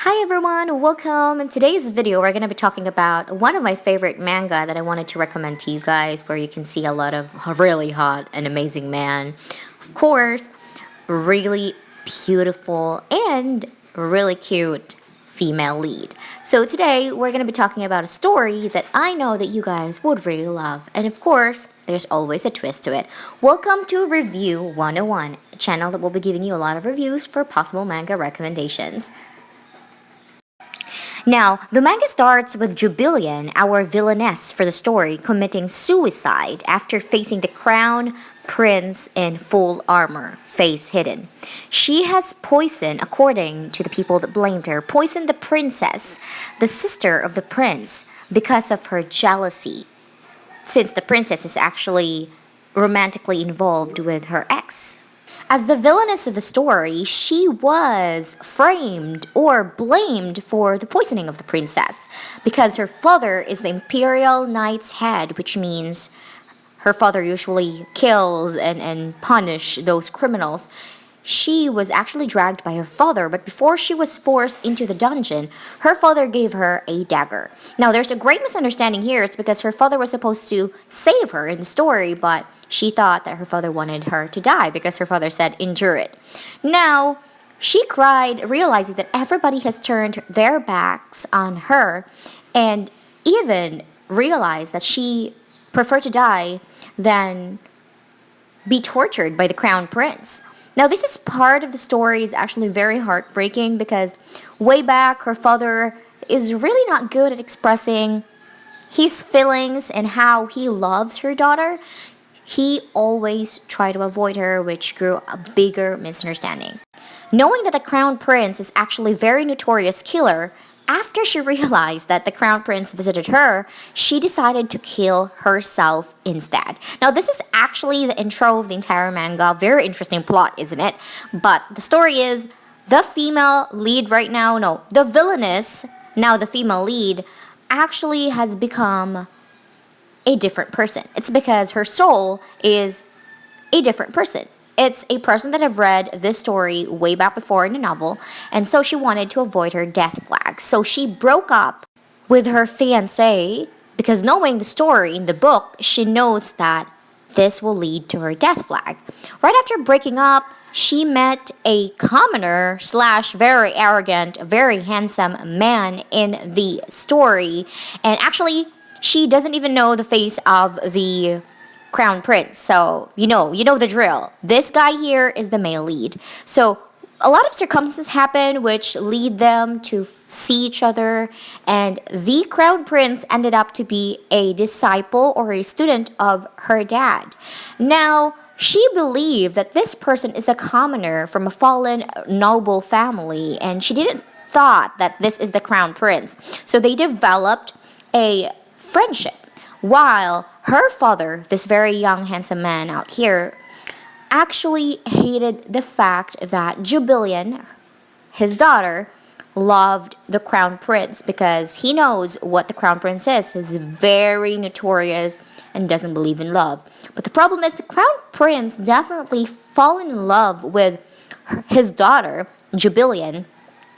Hi everyone, welcome. In today's video, we're going to be talking about one of my favorite manga that I wanted to recommend to you guys, where you can see a lot of really hot and amazing man. Of course, really beautiful and really cute female lead. So today, we're going to be talking about a story that I know that you guys would really love. And of course, there's always a twist to it. Welcome to Review 101, a channel that will be giving you a lot of reviews for possible manga recommendations. Now, the manga starts with Jubilian, our villainess for the story, committing suicide after facing the crown prince in full armor, face hidden. She has poisoned, according to the people that blamed her, poisoned the princess, the sister of the prince, because of her jealousy, since the princess is actually romantically involved with her ex. As the villainess of the story, she was framed or blamed for the poisoning of the princess because her father is the imperial knight's head, which means her father usually kills and punish those criminals. She was actually dragged by her father, but before she was forced into the dungeon, her father gave her a dagger. Now, there's a great misunderstanding here. It's because her father was supposed to save her in the story, but she thought that her father wanted her to die because her father said, endure it. Now, she cried, realizing that everybody has turned their backs on her, and even realized that she preferred to die than be tortured by the crown prince. Now, this is part of the story is actually very heartbreaking because way back, her father is really not good at expressing his feelings and how he loves her daughter. He always tried to avoid her, which grew a bigger misunderstanding. Knowing that the crown prince is actually a very notorious killer, after she realized that the crown prince visited her, she decided to kill herself instead. Now, this is actually the intro of the entire manga. Very interesting plot, isn't it? But the story is the female lead right now, no, the villainess, now the female lead, actually has become a different person. It's because her soul is a different person. It's a person that have read this story way back before in a novel, and so she wanted to avoid her death flag. So she broke up with her fiancé because knowing the story in the book, she knows that this will lead to her death flag. Right after breaking up, she met a commoner slash very arrogant, very handsome man in the story, and actually, she doesn't even know the face of the crown prince. So, you know the drill. This guy here is the male lead. So, a lot of circumstances happen which lead them to see each other, and the crown prince ended up to be a disciple or a student of her dad. Now, she believed that this person is a commoner from a fallen noble family, and she didn't thought that this is the crown prince. So they developed a friendship, while her father, this very young handsome man out here, actually hated the fact that Jubilian, his daughter, loved the crown prince because he knows what the crown prince is. He's very notorious and doesn't believe in love. But the problem is the crown prince definitely fallen in love with his daughter, Jubilian.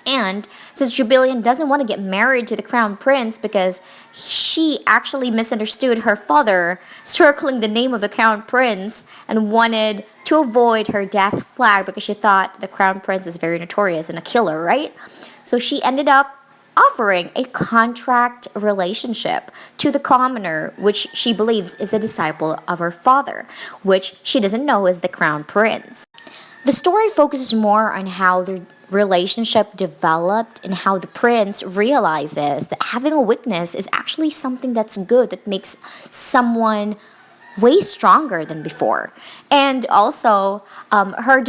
And since Jubilian doesn't want to get married to the crown prince because she actually misunderstood her father circling the name of the crown prince and wanted to avoid her death flag because she thought the crown prince is very notorious and a killer, right? So she ended up offering a contract relationship to the commoner, which she believes is a disciple of her father, which she doesn't know is the crown prince. The story focuses more on how the relationship developed and how the prince realizes that having a weakness is actually something that's good, that makes someone way stronger than before. And also, her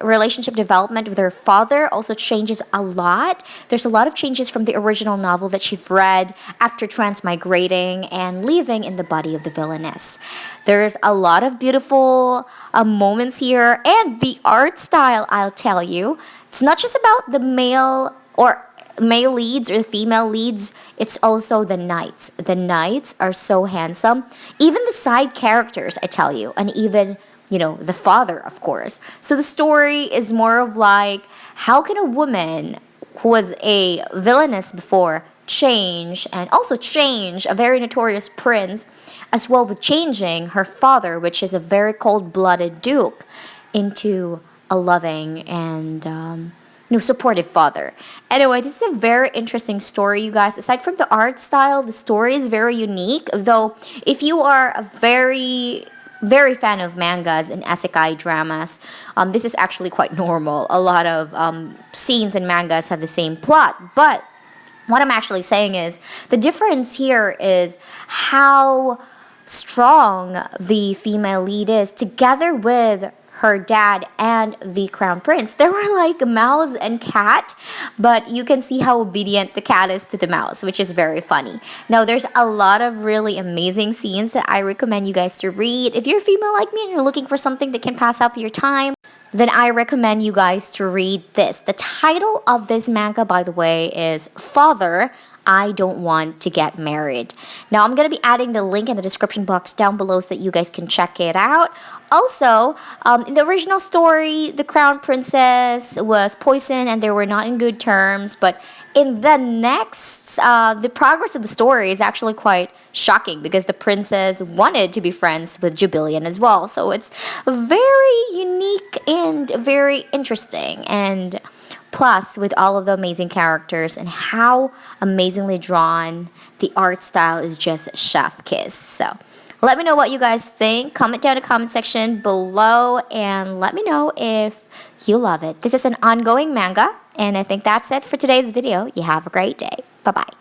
relationship development with her father also changes a lot. There's a lot of changes from the original novel that she's read after transmigrating and living in the body of the villainess. There's a lot of beautiful moments here, and the art style, I'll tell you, it's not just about the male leads or female leads, it's also the knights. The knights are so handsome. Even the side characters, I tell you, and even, the father, of course. So the story is more of like, how can a woman who was a villainess before, change and also change a very notorious prince, as well with changing her father, which is a very cold-blooded duke, into a loving and supportive father. Anyway, this is a very interesting story, you guys. Aside from the art style, the story is very unique. Though, if you are a very fan of mangas and isekai dramas, this is actually quite normal. A lot of scenes in mangas have the same plot, but what I'm actually saying is the difference here is how strong the female lead is together with her dad and the crown prince. They were like mouse and cat, but you can see how obedient the cat is to the mouse, which is very funny. Now, there's a lot of really amazing scenes that I recommend you guys to read. If you're a female like me and you're looking for something that can pass up your time, then I recommend you guys to read this. The title of this manga, by the way, is Father, I Don't Want to Get Married. Now, I'm going to be adding the link in the description box down below so that you guys can check it out. Also, in the original story, the crown princess was poisoned and they were not in good terms. But in the next, the progress of the story is actually quite shocking because the princess wanted to be friends with Jubilian as well. So it's very unique and very interesting. And plus, with all of the amazing characters and how amazingly drawn, the art style is just chef kiss. So let me know what you guys think. Comment down in the comment section below and let me know if you love it. This is an ongoing manga, and I think that's it for today's video. You have a great day. Bye-bye.